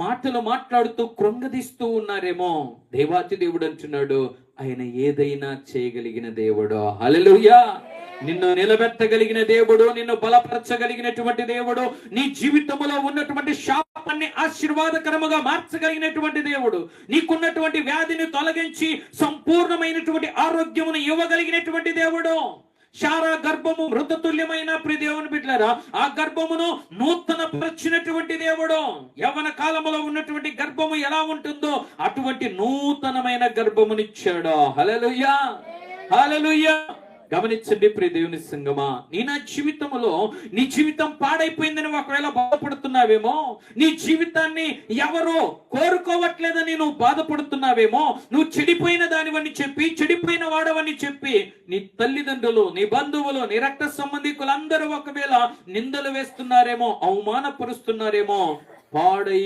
మాటలు మాట్లాడుతూ కృంగదీస్తూ ఉన్నారేమో. దేవాతి దేవుడు అంటున్నాడు, ఆయన ఏదైనా చేయగలిగిన దేవుడు. హల్లెలూయా. నిన్ను నిలబెట్టగలిగిన దేవుడు, నిన్ను బలపరచగలిగినటువంటి దేవుడు, నీ జీవితంలో ఉన్నటువంటి శాపాన్ని ఆశీర్వాదకరముగా మార్చగలిగినటువంటి దేవుడు, నీకున్నటువంటి వ్యాధిని తొలగించి సంపూర్ణమైనటువంటి ఆరోగ్యమును ఇవ్వగలిగినటువంటి దేవుడు. శారా గర్భము మృతతుల్యమైన ప్రియ దేవుని బిడ్డలారా, ఆ గర్భమును నూతన పరిచినటువంటి దేవుడు. యవ్వన కాలములో ఉన్నటువంటి గర్భము ఎలా ఉంటుందో అటువంటి నూతనమైన గర్భమునిచ్చాడు. హల్లెలూయా, హల్లెలూయా. గమనించండి ప్రియ దేవుని సంగమా, నా జీవితంలో నీ జీవితం పాడైపోయిందని ఒకవేళ బాధపడుతున్నావేమో, నీ జీవితాన్ని ఎవరో కోరుకోవట్లేదని నువ్వు బాధపడుతున్నావేమో, నువ్వు చెడిపోయిన దానివని చెప్పి, చెడిపోయిన వాడవని చెప్పి నీ తల్లిదండ్రులు, నీ బంధువులు, నీ రక్త సంబంధికులందరూ ఒకవేళ నిందలు వేస్తున్నారేమో, అవమానపరుస్తున్నారేమో. పాడై